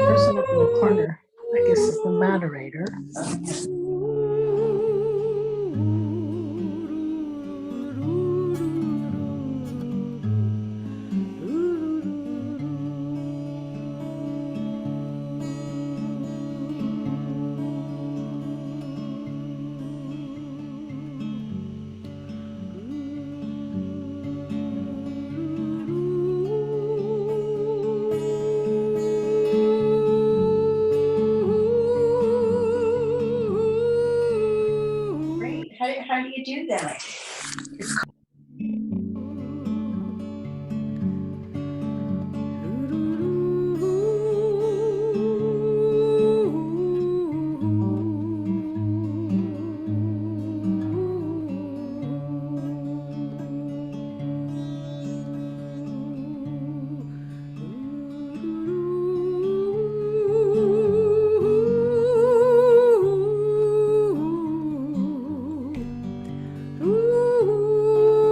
Person up in the corner, I guess, is the moderator. How do you do that? Ooh.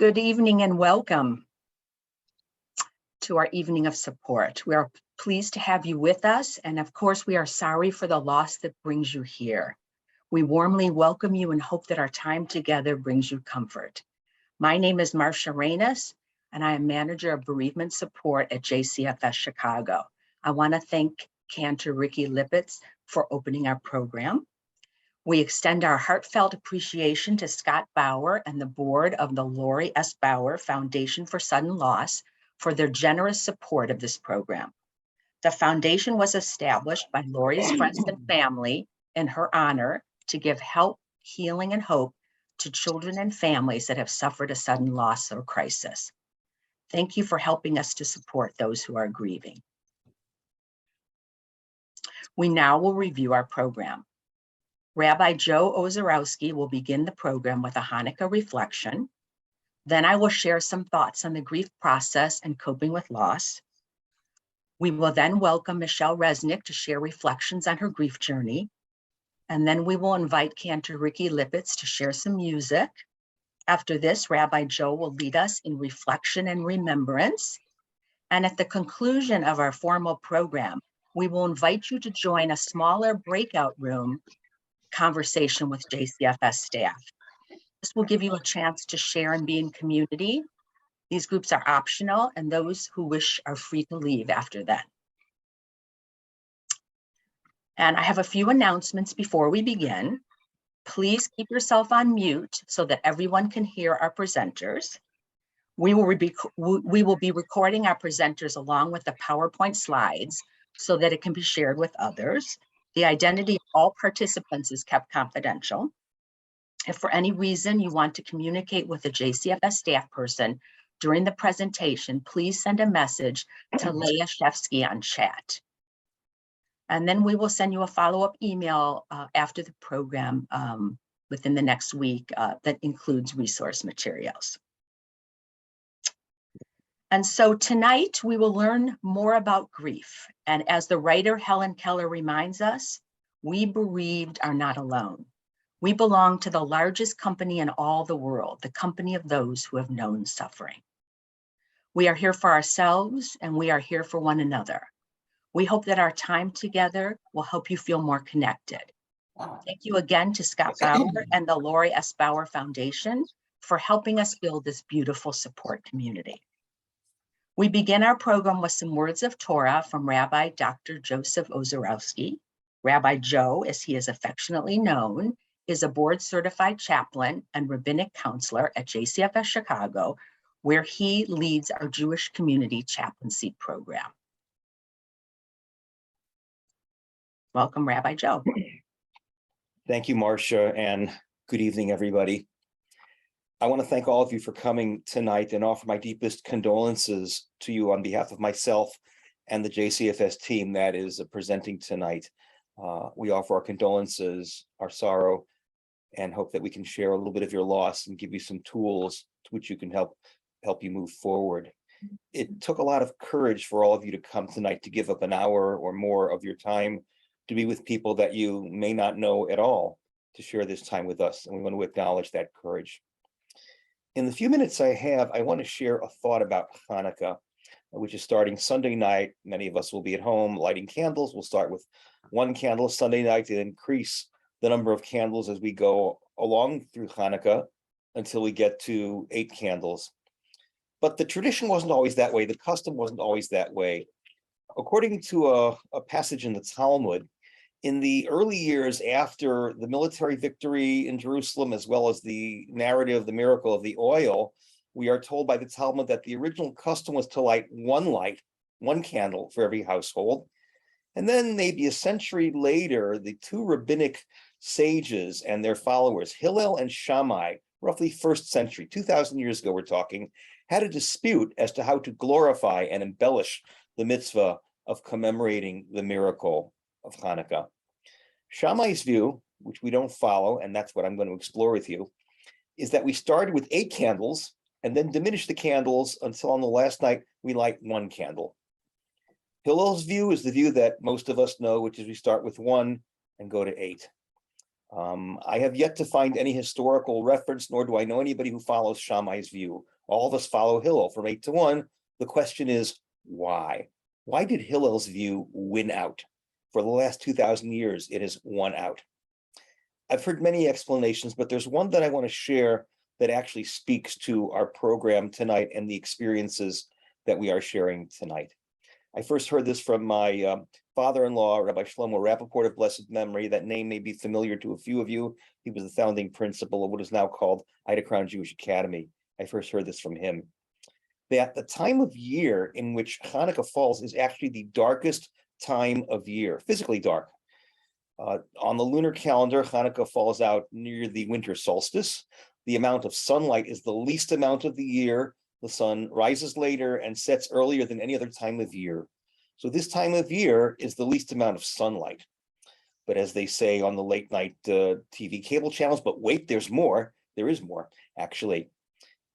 Good evening and welcome to our evening of support. We are pleased to have you with us, and of course, we are sorry for the loss that brings you here. We warmly welcome you and hope that our time together brings you comfort. My name is Marcia Reynes, and I am Manager of Bereavement Support at JCFS Chicago. I want to thank Cantor Ricky Lippitz for opening our program. We extend our heartfelt appreciation to Scott Bauer and the board of the Lori S. Bauer Foundation for Sudden Loss for their generous support of this program. The foundation was established by Lori's friends and family in her honor to give help, healing, and hope to children and families that have suffered a sudden loss or crisis. Thank you for helping us to support those who are grieving. We now will review our program. Rabbi Joe Ozorowski will begin the program with a Hanukkah reflection. Then I will share some thoughts on the grief process and coping with loss. We will then welcome Michelle Resnick to share reflections on her grief journey. And then we will invite Cantor Ricky Lippitz to share some music. After this, Rabbi Joe will lead us in reflection and remembrance. And at the conclusion of our formal program, we will invite you to join a smaller breakout room conversation with JCFS staff. This will give you a chance to share and be in community. These groups are optional, and those who wish are free to leave after that. And I have a few announcements before we begin. Please keep yourself on mute so that everyone can hear our presenters. We will be recording our presenters along with the PowerPoint slides so that it can be shared with others. The identity of all participants is kept confidential. If for any reason you want to communicate with a JCFS staff person during the presentation, please send a message to Leah Shefsky on chat. And then we will send you a follow-up email after the program within the next week that includes resource materials. And so tonight we will learn more about grief. And as the writer Helen Keller reminds us, we bereaved are not alone. We belong to the largest company in all the world, the company of those who have known suffering. We are here for ourselves and we are here for one another. We hope that our time together will help you feel more connected. Thank you again to Scott Bauer and the Lori S. Bauer Foundation for helping us build this beautiful support community. We begin our program with some words of Torah from Rabbi Dr. Joseph Ozorowski. Rabbi Joe, as he is affectionately known, is a board-certified chaplain and rabbinic counselor at JCFS Chicago, where he leads our Jewish community chaplaincy program. Welcome, Rabbi Joe. Thank you, Marcia, and good evening, everybody. I want to thank all of you for coming tonight and offer my deepest condolences to you on behalf of myself and the JCFS team that is presenting tonight. We offer our condolences, our sorrow, and hope that we can share a little bit of your loss and give you some tools to which you can help you move forward. It took a lot of courage for all of you to come tonight to give up an hour or more of your time to be with people that you may not know at all, to share this time with us, and we want to acknowledge that courage. In the few minutes I have, I want to share a thought about Hanukkah, which is starting Sunday night. Many of us will be at home lighting candles. We'll start with one candle Sunday night and increase the number of candles as we go along through Hanukkah until we get to 8 candles. But the tradition wasn't always that way. The custom wasn't always that way. According to a passage in the Talmud, in the early years after the military victory in Jerusalem, as well as the narrative, the miracle of the oil, we are told by the Talmud that the original custom was to light, one candle for every household. And then maybe a century later, the 2 rabbinic sages and their followers, Hillel and Shammai, roughly 1st century, 2,000 years ago we're talking, had a dispute as to how to glorify and embellish the mitzvah of commemorating the miracle of Hanukkah. Shammai's view, which we don't follow, and that's what I'm going to explore with you, is that we started with 8 candles and then diminished the candles until on the last night we light 1 candle. Hillel's view is the view that most of us know, which is we start with 1 and go to 8. I have yet to find any historical reference, nor do I know anybody who follows Shammai's view. All of us follow Hillel from 8 to 1. The question is, why? Why did Hillel's view win out? For the last 2,000 years, it has won out. I've heard many explanations, but there's one that I want to share that actually speaks to our program tonight and the experiences that we are sharing tonight. I first heard this from my father-in-law, Rabbi Shlomo Rappaport of blessed memory. That name may be familiar to a few of you. He was the founding principal of what is now called Ida Crown Jewish Academy. I first heard this from him. That the time of year in which Hanukkah falls is actually the darkest time of year, physically dark. On the lunar calendar, Hanukkah falls out near the winter solstice. The amount of sunlight is the least amount of the year. The sun rises later and sets earlier than any other time of year. So this time of year is the least amount of sunlight. But as they say on the late night TV cable channels, but wait, there's more. There is more, actually.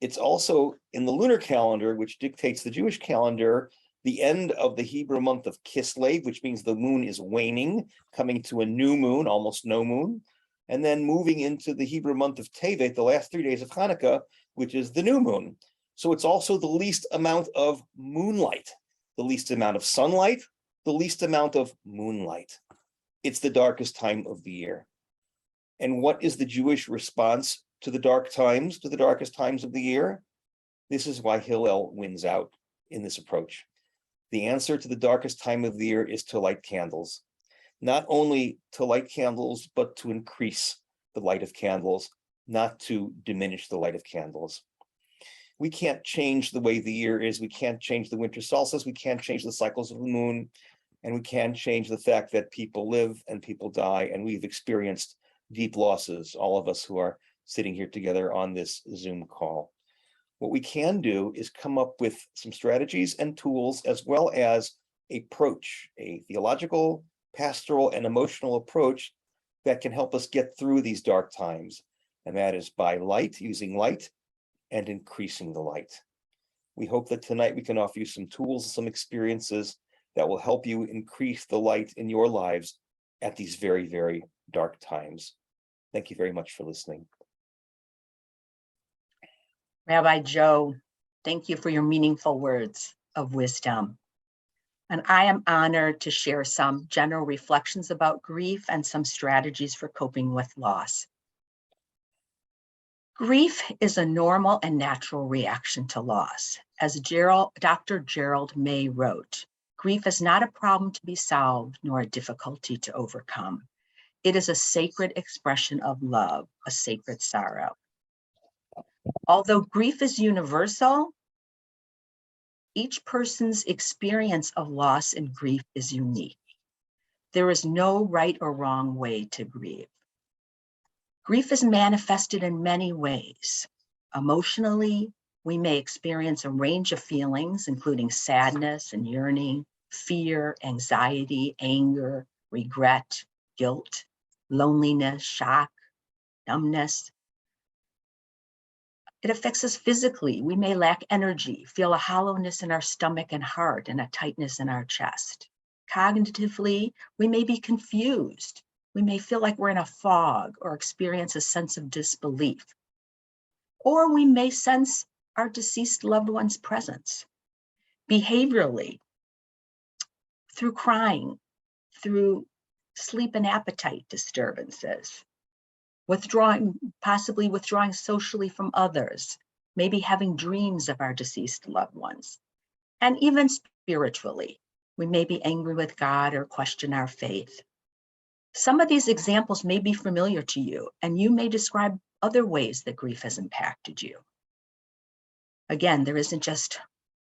It's also in the lunar calendar, which dictates the Jewish calendar, the end of the Hebrew month of Kislev, which means the moon is waning, coming to a new moon, almost no moon, and then moving into the Hebrew month of Tevet, the last 3 days of Hanukkah, which is the new moon. So it's also the least amount of moonlight, the least amount of sunlight, the least amount of moonlight. It's the darkest time of the year. And what is the Jewish response to the dark times, to the darkest times of the year? This is why Hillel wins out in this approach. The answer to the darkest time of the year is to light candles. Not only to light candles, but to increase the light of candles, not to diminish the light of candles. We can't change the way the year is. We can't change the winter solstice. We can't change the cycles of the moon. And we can't change the fact that people live and people die. And we've experienced deep losses, all of us who are sitting here together on this Zoom call. What we can do is come up with some strategies and tools, as well as an approach, a theological, pastoral, and emotional approach that can help us get through these dark times. And that is by light, using light, and increasing the light. We hope that tonight we can offer you some tools, some experiences that will help you increase the light in your lives at these very, very dark times. Thank you very much for listening. Rabbi Joe, thank you for your meaningful words of wisdom. And I am honored to share some general reflections about grief and some strategies for coping with loss. Grief is a normal and natural reaction to loss. As Dr. Gerald May wrote, grief is not a problem to be solved, nor a difficulty to overcome. It is a sacred expression of love, a sacred sorrow. Although grief is universal, each person's experience of loss and grief is unique. There is no right or wrong way to grieve. Grief is manifested in many ways. Emotionally, we may experience a range of feelings, including sadness and yearning, fear, anxiety, anger, regret, guilt, loneliness, shock, numbness. It affects us physically. We may lack energy, feel a hollowness in our stomach and heart, and a tightness in our chest. Cognitively, we may be confused. We may feel like we're in a fog or experience a sense of disbelief. Or we may sense our deceased loved one's presence. Behaviorally, through crying, through sleep and appetite disturbances, possibly withdrawing socially from others, maybe having dreams of our deceased loved ones. And even spiritually, we may be angry with God or question our faith. Some of these examples may be familiar to you, and you may describe other ways that grief has impacted you. Again, there isn't just,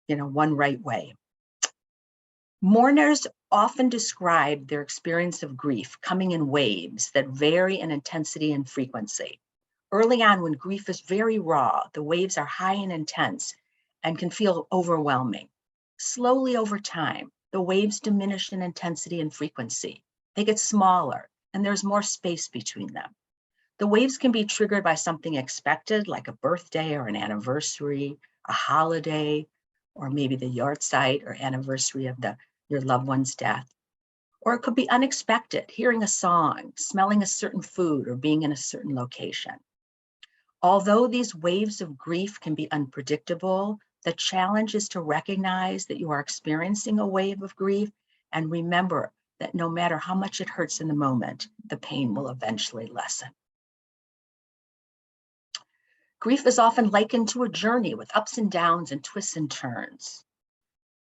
one right way. Mourners often describe their experience of grief coming in waves that vary in intensity and frequency. Early on, when grief is very raw, the waves are high and intense and can feel overwhelming. Slowly over time, the waves diminish in intensity and frequency. They get smaller, and there's more space between them. The waves can be triggered by something expected, like a birthday or an anniversary, a holiday, or maybe the yahrzeit or anniversary of your loved one's death. Or it could be unexpected, hearing a song, smelling a certain food, or being in a certain location. Although these waves of grief can be unpredictable, the challenge is to recognize that you are experiencing a wave of grief and remember that no matter how much it hurts in the moment, the pain will eventually lessen. Grief is often likened to a journey with ups and downs and twists and turns.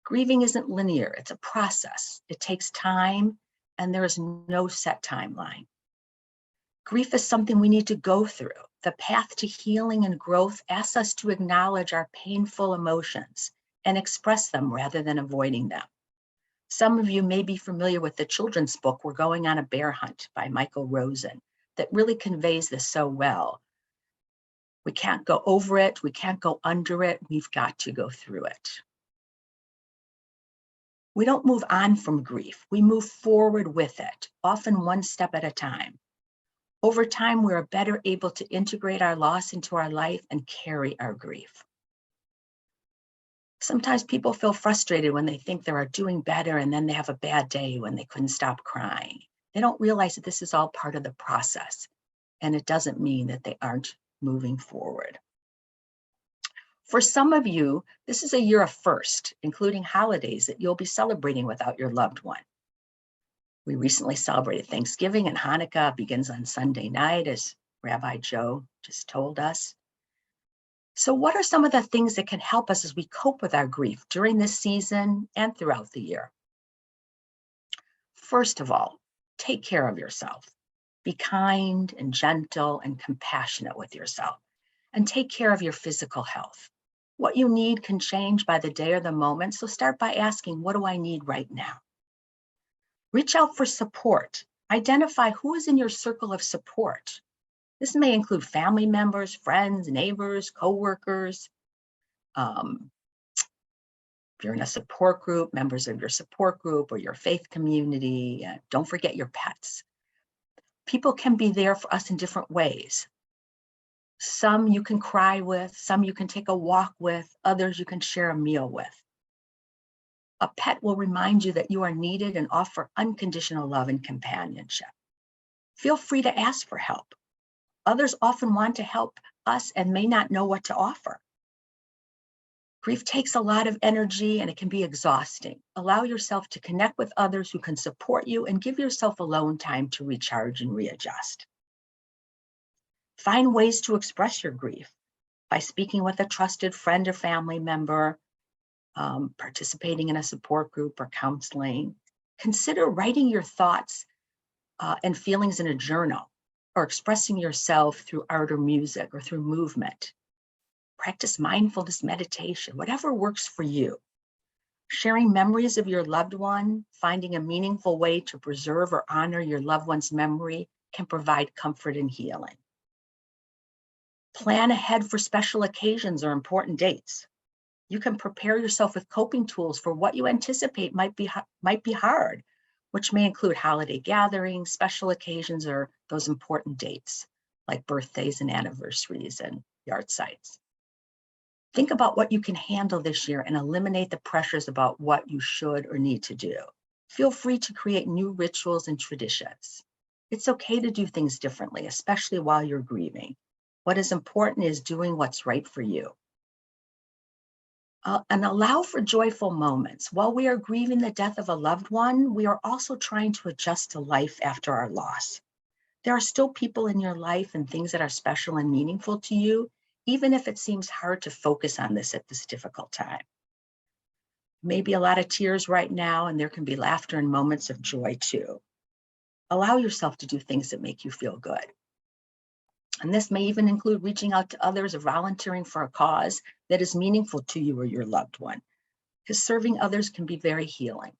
Grieving isn't linear, it's a process. It takes time and there is no set timeline. Grief is something we need to go through. The path to healing and growth asks us to acknowledge our painful emotions and express them rather than avoiding them. Some of you may be familiar with the children's book, We're Going on a Bear Hunt by Michael Rosen, that really conveys this so well. We can't go over it, we can't go under it, we've got to go through it. We don't move on from grief, we move forward with it, often one step at a time. Over time, we are better able to integrate our loss into our life and carry our grief. Sometimes people feel frustrated when they think they are doing better and then they have a bad day when they couldn't stop crying. They don't realize that this is all part of the process, and it doesn't mean that they aren't moving forward. For some of you, this is a year of first, including holidays that you'll be celebrating without your loved one. We recently celebrated Thanksgiving, and Hanukkah begins on Sunday night, as Rabbi Joe just told us. So what are some of the things that can help us as we cope with our grief during this season and throughout the year? First of all, take care of yourself. Be kind and gentle and compassionate with yourself, and take care of your physical health. What you need can change by the day or the moment, so start by asking, what do I need right now? Reach out for support. Identify who is in your circle of support. This may include family members, friends, neighbors, coworkers. If you're in a support group, members of your support group or your faith community, don't forget your pets. People can be there for us in different ways. Some you can cry with, some you can take a walk with, others you can share a meal with. A pet will remind you that you are needed and offer unconditional love and companionship. Feel free to ask for help. Others often want to help us and may not know what to offer. Grief takes a lot of energy and it can be exhausting. Allow yourself to connect with others who can support you and give yourself alone time to recharge and readjust. Find ways to express your grief by speaking with a trusted friend or family member, participating in a support group or counseling. Consider writing your thoughts and feelings in a journal, or expressing yourself through art or music or through movement. Practice mindfulness meditation, whatever works for you. Sharing memories of your loved one, finding a meaningful way to preserve or honor your loved one's memory can provide comfort and healing. Plan ahead for special occasions or important dates. You can prepare yourself with coping tools for what you anticipate might be hard, which may include holiday gatherings, special occasions, or those important dates like birthdays and anniversaries and yard sites. Think about what you can handle this year and eliminate the pressures about what you should or need to do. Feel free to create new rituals and traditions. It's okay to do things differently, especially while you're grieving. What is important is doing what's right for you. And allow for joyful moments. While we are grieving the death of a loved one, we are also trying to adjust to life after our loss. There are still people in your life and things that are special and meaningful to you, even if it seems hard to focus on this at this difficult time. Maybe a lot of tears right now, and there can be laughter and moments of joy too. Allow yourself to do things that make you feel good. And this may even include reaching out to others or volunteering for a cause that is meaningful to you or your loved one, because serving others can be very healing.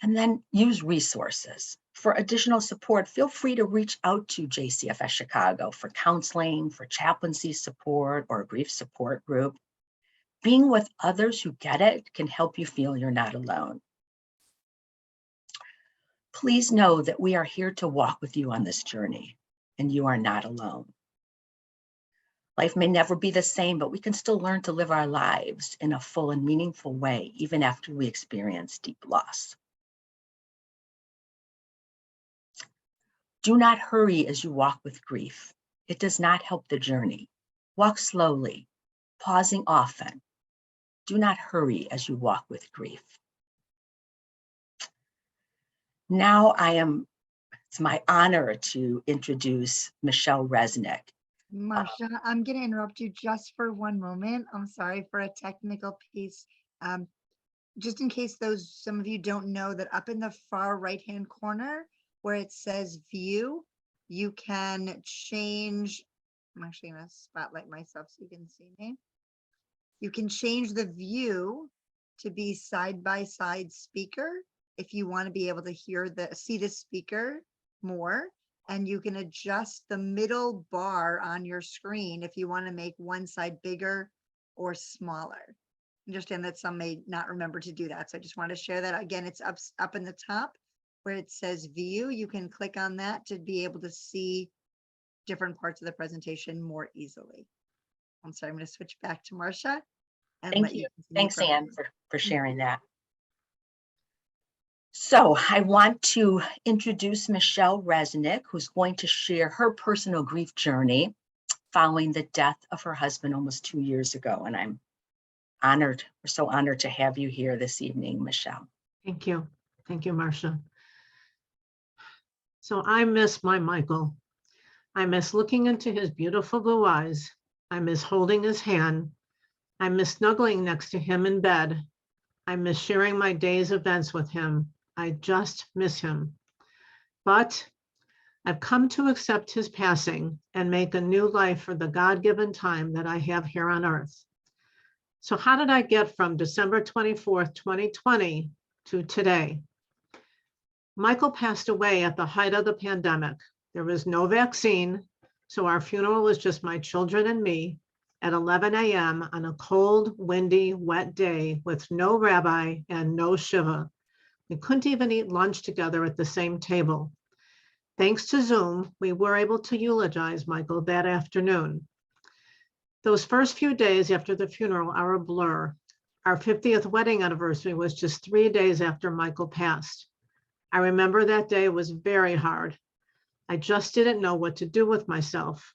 And then use resources. For additional support, feel free to reach out to JCFS Chicago for counseling, for chaplaincy support, or a grief support group. Being with others who get it can help you feel you're not alone. Please know that we are here to walk with you on this journey, and you are not alone. Life may never be the same, but we can still learn to live our lives in a full and meaningful way, even after we experience deep loss. Do not hurry as you walk with grief. It does not help the journey. Walk slowly, pausing often. Do not hurry as you walk with grief. Now it's my honor to introduce Michelle Resnick. Marcia, I'm going to interrupt you just for one moment. I'm sorry for a technical piece. Just in case some of you don't know that up in the far right-hand corner where it says view, you can change, I'm actually going to spotlight myself so you can see me. You can change the view to be side-by-side speaker if you want to be able to see the speaker more. And you can adjust the middle bar on your screen if you want to make one side bigger or smaller. Understand that some may not remember to do that. So I just want to share that. Again, it's up in the top where it says view. You can click on that to be able to see different parts of the presentation more easily. I'm sorry, I'm going to switch back to Marcia. Thank you. Thanks, from Anne, for sharing that. So I want to introduce Michelle Resnick, who's going to share her personal grief journey following the death of her husband almost 2 years ago. And I'm honored, we're so honored to have you here this evening, Michelle. Thank you. Thank you, Marcia. So I miss my Michael. I miss looking into his beautiful blue eyes. I miss holding his hand. I miss snuggling next to him in bed. I miss sharing my day's events with him. I just miss him. But I've come to accept his passing and make a new life for the God-given time that I have here on earth. So how did I get from December 24th, 2020 to today? Michael passed away at the height of the pandemic. There was no vaccine, so our funeral was just my children and me at 11 a.m. on a cold, windy, wet day with no rabbi and no shiva. We couldn't even eat lunch together at the same table. Thanks to Zoom, we were able to eulogize Michael that afternoon. Those first few days after the funeral are a blur. Our 50th wedding anniversary was just 3 days after Michael passed. I remember that day was very hard. I just didn't know what to do with myself.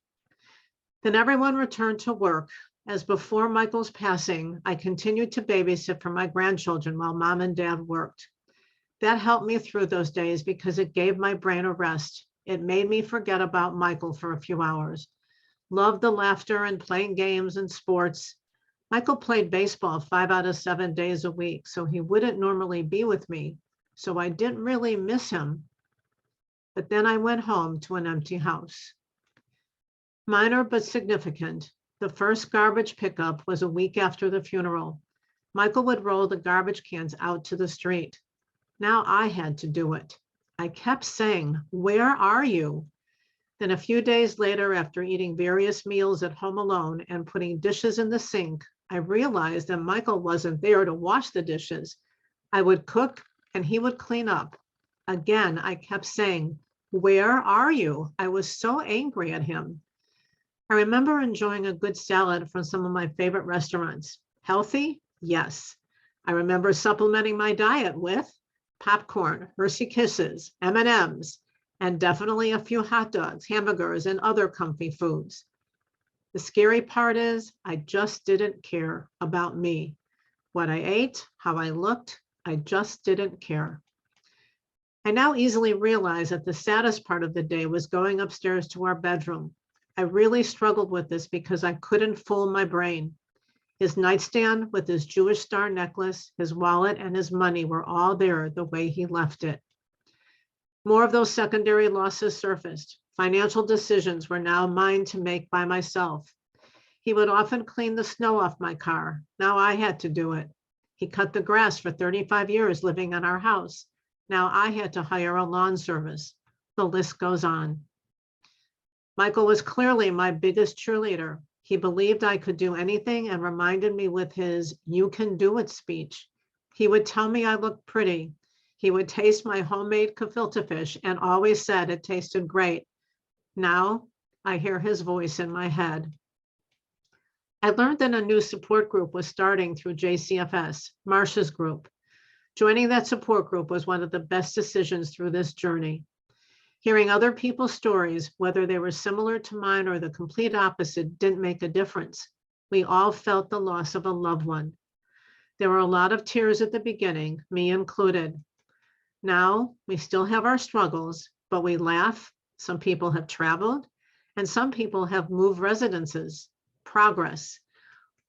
Then everyone returned to work. As before Michael's passing, I continued to babysit for my grandchildren while mom and dad worked. That helped me through those days because it gave my brain a rest. It made me forget about Michael for a few hours. Loved the laughter and playing games and sports. Michael played baseball 5 out of 7 days a week, so he wouldn't normally be with me. So I didn't really miss him. But then I went home to an empty house. Minor but significant. The first garbage pickup was a week after the funeral. Michael would roll the garbage cans out to the street. Now I had to do it. I kept saying, "Where are you?" Then a few days later, after eating various meals at home alone and putting dishes in the sink, I realized that Michael wasn't there to wash the dishes. I would cook and he would clean up. Again, I kept saying, "Where are you?" I was so angry at him. I remember enjoying a good salad from some of my favorite restaurants. Healthy? Yes. I remember supplementing my diet with popcorn, Hershey Kisses, M&Ms, and definitely a few hot dogs, hamburgers, and other comfy foods. The scary part is I just didn't care about me. What I ate, how I looked, I just didn't care. I now easily realize that the saddest part of the day was going upstairs to our bedroom. I really struggled with this because I couldn't fool my brain. His nightstand with his Jewish star necklace, his wallet, and his money were all there the way he left it. More of those secondary losses surfaced. Financial decisions were now mine to make by myself. He would often clean the snow off my car. Now I had to do it. He cut the grass for 35 years living in our house. Now I had to hire a lawn service. The list goes on. Michael was clearly my biggest cheerleader. He believed I could do anything and reminded me with his "you can do it" speech. He would tell me I looked pretty. He would taste my homemade gefilte fish and always said it tasted great. Now I hear his voice in my head. I learned that a new support group was starting through JCFS, Marcia's group. Joining that support group was one of the best decisions through this journey. Hearing other people's stories, whether they were similar to mine or the complete opposite, didn't make a difference. We all felt the loss of a loved one. There were a lot of tears at the beginning, me included. Now, we still have our struggles, but we laugh. Some people have traveled, and some people have moved residences. Progress.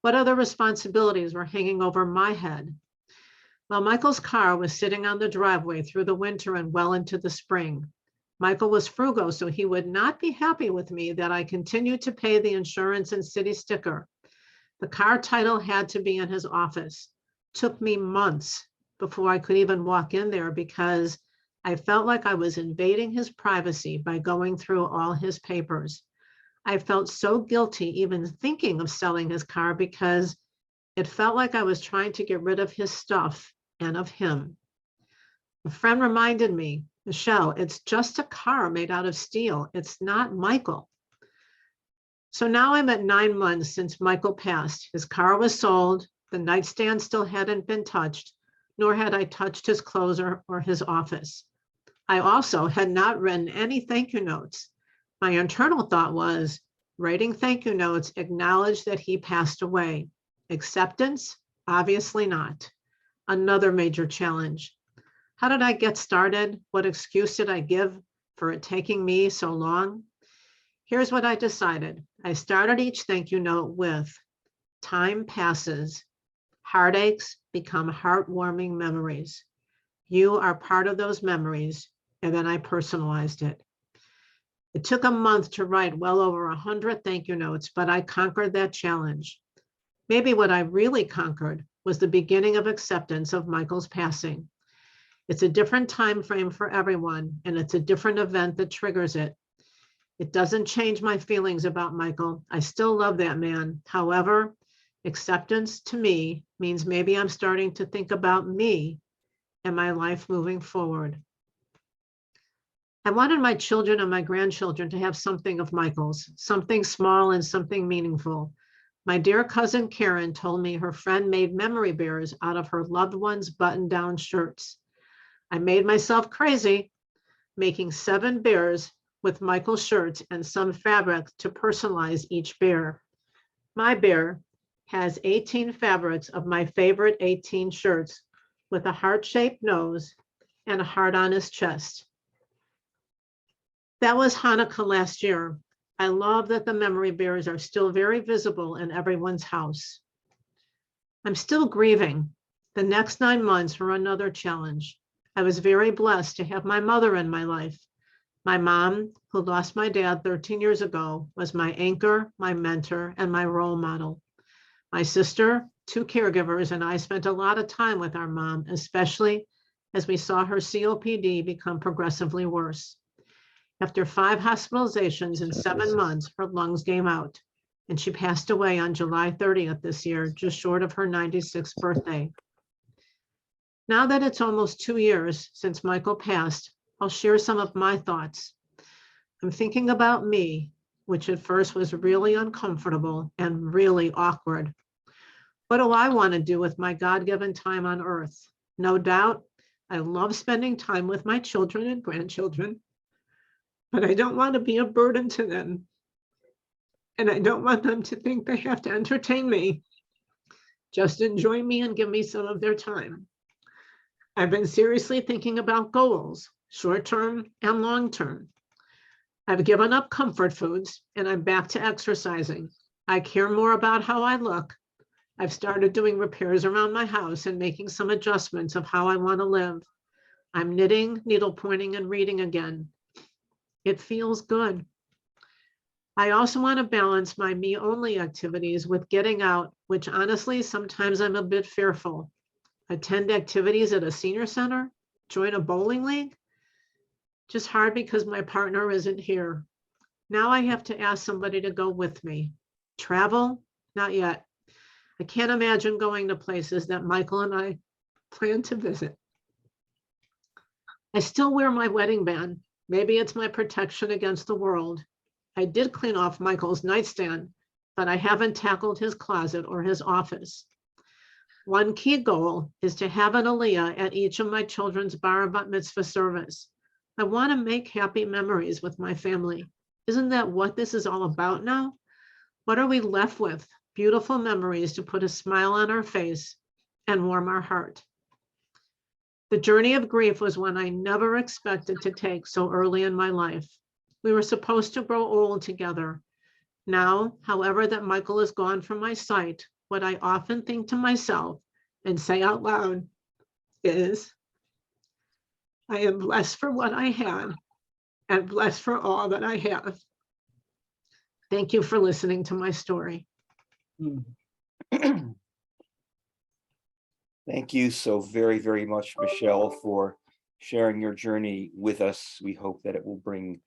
What other responsibilities were hanging over my head? Well, Michael's car was sitting on the driveway through the winter and well into the spring. Michael was frugal, so he would not be happy with me that I continued to pay the insurance and city sticker. The car title had to be in his office. Took me months before I could even walk in there because I felt like I was invading his privacy by going through all his papers. I felt so guilty even thinking of selling his car because it felt like I was trying to get rid of his stuff and of him. A friend reminded me, Michelle, it's just a car made out of steel. It's not Michael. So now I'm at 9 months since Michael passed. His car was sold. The nightstand still hadn't been touched, nor had I touched his clothes or his office. I also had not written any thank you notes. My internal thought was, writing thank you notes acknowledged that he passed away. Acceptance? Obviously not. Another major challenge. How did I get started? What excuse did I give for it taking me so long? Here's what I decided. I started each thank you note with, time passes. Heartaches become heartwarming memories. You are part of those memories, and then I personalized it. It took a month to write well over 100 thank you notes, but I conquered that challenge. Maybe what I really conquered was the beginning of acceptance of Michael's passing. It's a different time frame for everyone, and it's a different event that triggers it. It doesn't change my feelings about Michael. I still love that man. However, acceptance to me means maybe I'm starting to think about me and my life moving forward. I wanted my children and my grandchildren to have something of Michael's, something small and something meaningful. My dear cousin Karen told me her friend made memory bears out of her loved ones' button-down shirts. I made myself crazy, making 7 bears with Michael's shirts and some fabric to personalize each bear. My bear has 18 fabrics of my favorite 18 shirts with a heart-shaped nose and a heart on his chest. That was Hanukkah last year. I love that the memory bears are still very visible in everyone's house. I'm still grieving. The next 9 months were another challenge. I was very blessed to have my mother in my life. My mom, who lost my dad 13 years ago, was my anchor, my mentor, and my role model. My sister, 2 caregivers, and I spent a lot of time with our mom, especially as we saw her COPD become progressively worse. After 5 hospitalizations in 7 months, her lungs gave out, and she passed away on July 30th this year, just short of her 96th birthday. Now that it's almost 2 years since Michael passed, I'll share some of my thoughts. I'm thinking about me, which at first was really uncomfortable and really awkward. What do I want to do with my God-given time on earth? No doubt, I love spending time with my children and grandchildren, but I don't want to be a burden to them. And I don't want them to think they have to entertain me. Just enjoy me and give me some of their time. I've been seriously thinking about goals, short-term and long-term. I've given up comfort foods and I'm back to exercising. I care more about how I look. I've started doing repairs around my house and making some adjustments of how I want to live. I'm knitting, needle pointing, and reading again. It feels good. I also want to balance my me-only activities with getting out, which honestly, sometimes I'm a bit fearful. Attend activities at a senior center, join a bowling league. Just hard because my partner isn't here. Now I have to ask somebody to go with me. Travel? Not yet. I can't imagine going to places that Michael and I plan to visit. I still wear my wedding band. Maybe it's my protection against the world. I did clean off Michael's nightstand, but I haven't tackled his closet or his office. One key goal is to have an aliyah at each of my children's bar bat mitzvah service. I want to make happy memories with my family. Isn't that what this is all about now? What are we left with? Beautiful memories to put a smile on our face and warm our heart. The journey of grief was one I never expected to take so early in my life. We were supposed to grow old together. Now, however, that Michael is gone from my sight, what I often think to myself and say out loud is, I am blessed for what I had and blessed for all that I have. Thank you for listening to my story. Thank you so very, very much, Michelle, for sharing your journey with us. We hope that it will bring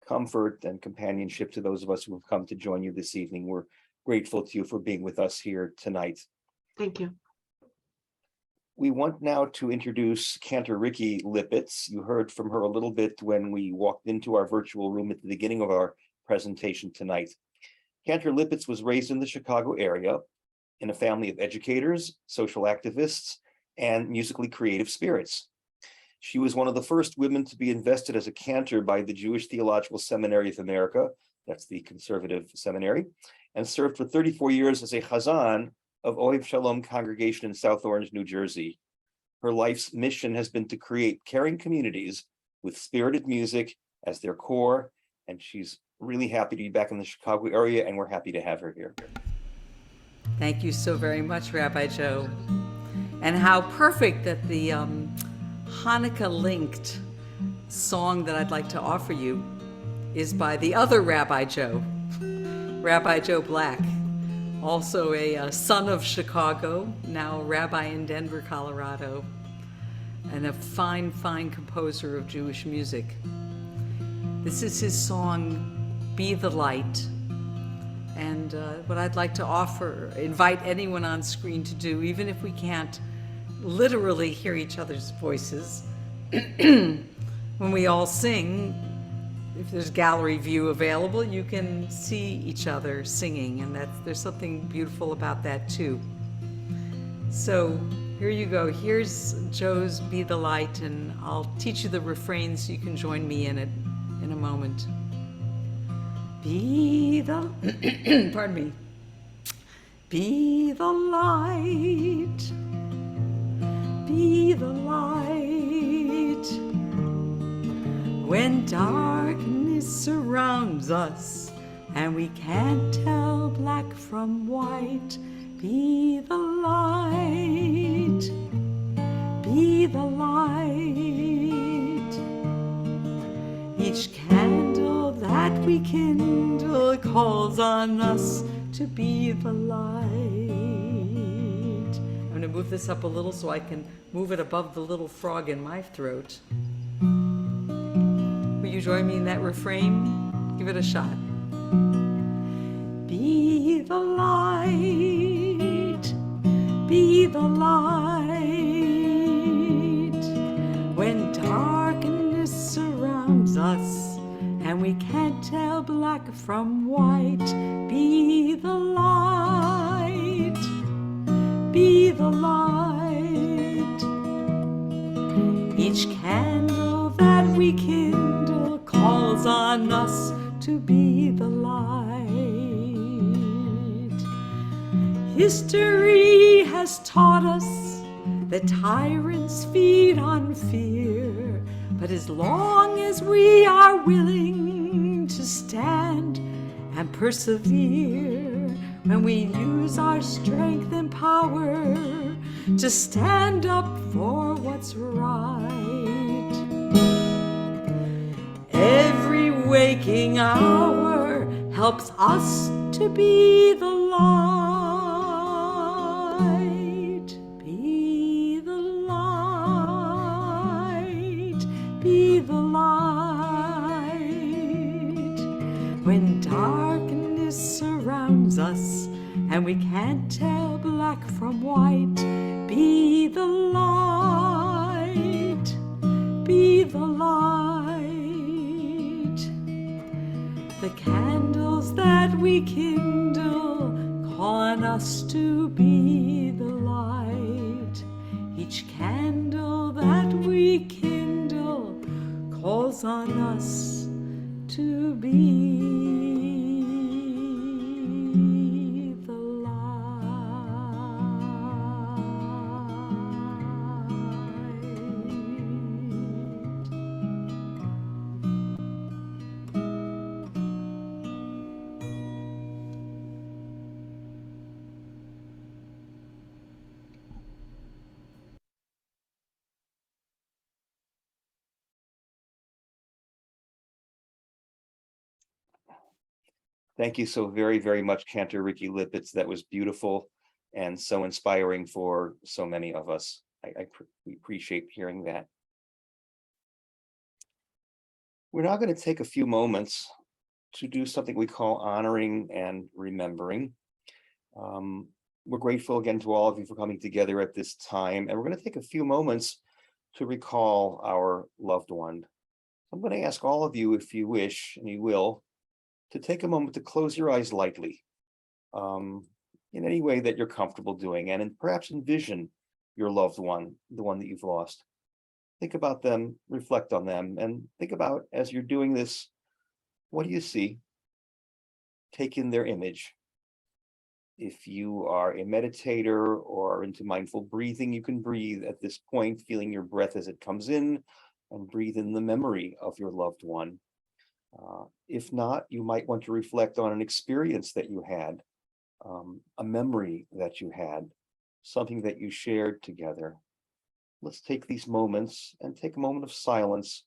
comfort and companionship to those of us who have come to join you this evening. We're grateful to you for being with us here tonight. Thank you. We want now to introduce Cantor Ricky Lippitz. You heard from her a little bit when we walked into our virtual room at the beginning of our presentation tonight. Cantor Lippitz was raised in the Chicago area in a family of educators, social activists, and musically creative spirits. She was one of the first women to be invested as a cantor by the Jewish Theological Seminary of America, that's the conservative seminary, and served for 34 years as a chazan of Ohev Shalom congregation in South Orange, New Jersey. Her life's mission has been to create caring communities with spirited music as their core, and she's really happy to be back in the Chicago area, and we're happy to have her here. Thank you so very much, Rabbi Joe. And how perfect that the Hanukkah-linked song that I'd like to offer you is by the other Rabbi Joe, Rabbi Joe Black, also a son of Chicago, now a rabbi in Denver, Colorado, and a fine, fine composer of Jewish music. This is his song, Be the Light. And what I'd like to invite anyone on screen to do, even if we can't literally hear each other's voices, when we all sing, if there's gallery view available, you can see each other singing, and there's something beautiful about that too. So here you go. Here's Joe's Be the Light, and I'll teach you the refrain so you can join me in it in a moment. Be the, pardon me, be the light, be the light. When darkness surrounds us and we can't tell black from white, be the light, be the light. Each candle that we kindle calls on us to be the light. I'm going to move this up a little so I can move it above the little frog in my throat. Will you join me in that refrain? Give it a shot. Be the light, be the light. When darkness surrounds us and we can't tell black from white, be the light, be the light. Each candle that we kindle calls on us to be the light. History has taught us that tyrants feed on fear, but as long as we are willing to stand and persevere, when we use our strength and power to stand up for what's right, every waking hour helps us to be the light. Be the light, be the light. When darkness surrounds us and we can't tell black from white, be the light, be the light. The candles that we kindle call on us to be the light. Each candle that we kindle calls calls on us to be the light. Thank you so very, very much, Cantor Ricky Lippitz. That was beautiful and so inspiring for so many of us. We appreciate hearing that. We're now going to take a few moments to do something we call honoring and remembering. We're grateful again to all of you for coming together at this time, and we're going to take a few moments to recall our loved one. I'm going to ask all of you, if you wish, and you will, to take a moment to close your eyes lightly, in any way that you're comfortable doing, and perhaps envision your loved one, the one that you've lost. Think about them, reflect on them, and think about, as you're doing this, what do you see? Take in their image. If you are a meditator or are into mindful breathing, you can breathe at this point, feeling your breath as it comes in, and breathe in the memory of your loved one. If not, you might want to reflect on an experience that you had, a memory that you had, something that you shared together. Let's take these moments and take a moment of silence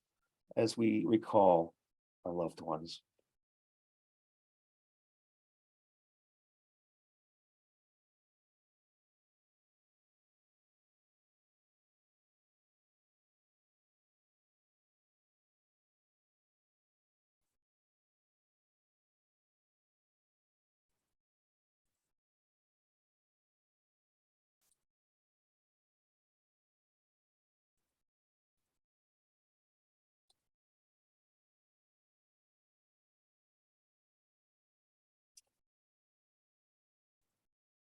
as we recall our loved ones.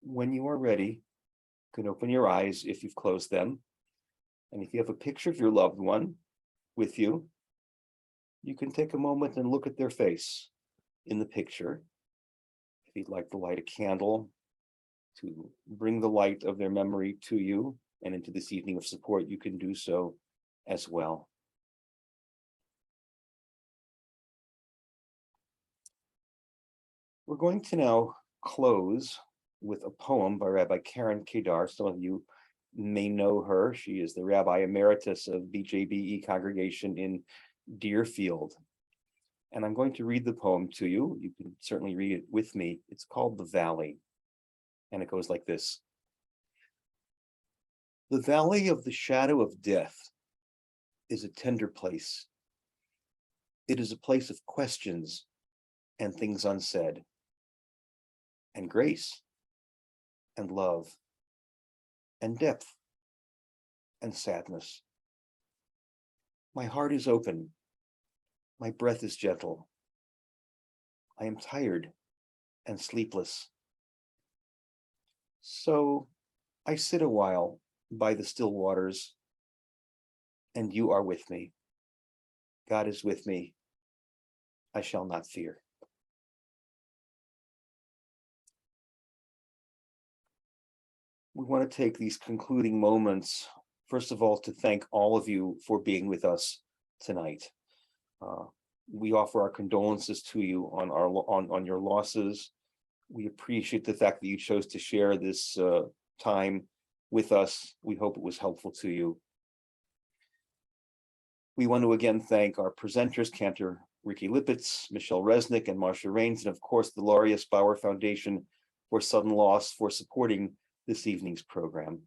When you are ready, you can open your eyes if you've closed them. And if you have a picture of your loved one with you, you can take a moment and look at their face in the picture. If you'd like to light a candle to bring the light of their memory to you and into this evening of support, you can do so as well. We're going to now close with a poem by Rabbi Karen Kedar. Some of you may know her. She is the Rabbi Emeritus of BJBE congregation in Deerfield. And I'm going to read the poem to you. You can certainly read it with me. It's called The Valley. And it goes like this. The valley of the shadow of death is a tender place. It is a place of questions and things unsaid, and grace and love and depth and sadness. My heart is open. My breath is gentle. I am tired and sleepless. So I sit a while by the still waters, and you are with me. God is with me. I shall not fear. We want to take these concluding moments, first of all, to thank all of you for being with us tonight. We offer our condolences to you on your losses. We appreciate the fact that you chose to share this time with us. We hope it was helpful to you. We want to again thank our presenters, Cantor Ricky Lippitz, Michelle Resnick, and Marcia Rains, and of course the Laureus Bauer Foundation for Sudden Loss for supporting this evening's program.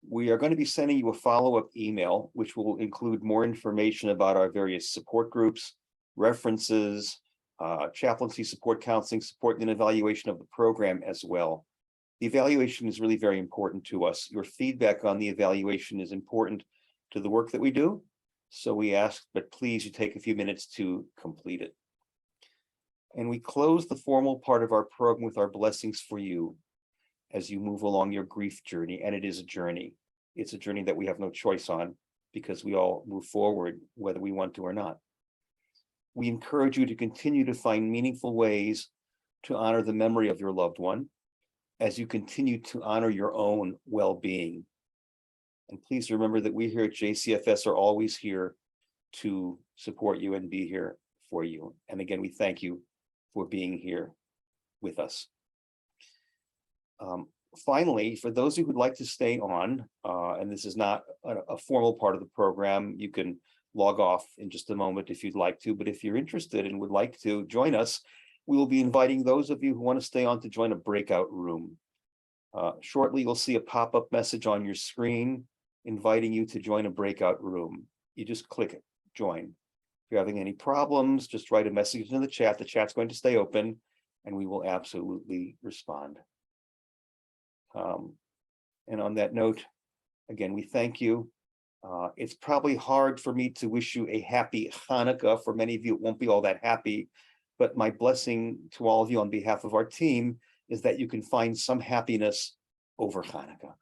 We are going to be sending you a follow-up email, which will include more information about our various support groups, references, chaplaincy support, counseling support, and evaluation of the program as well. The evaluation is really very important to us. Your feedback on the evaluation is important to the work that we do. So we ask that please you take a few minutes to complete it. And we close the formal part of our program with our blessings for you as you move along your grief journey. And it is a journey. It's a journey that we have no choice on. because we all move forward whether we want to or not. We encourage you to continue to find meaningful ways to honor the memory of your loved one as you continue to honor your own well-being. And please remember that we here at JCFS are always here to support you and be here for you. And again, we thank you for being here with us. Finally, for those who would like to stay on, and this is not a formal part of the program, you can log off in just a moment if you'd like to, but if you're interested and would like to join us, we will be inviting those of you who want to stay on to join a breakout room. Shortly, you'll see a pop-up message on your screen inviting you to join a breakout room. You just click join. If you're having any problems, just write a message in the chat. The chat's going to stay open and we will absolutely respond. And on that note, again, we thank you. It's probably hard for me to wish you a happy Hanukkah. For many of you, it won't be all that happy, but my blessing to all of you on behalf of our team is that you can find some happiness over Hanukkah.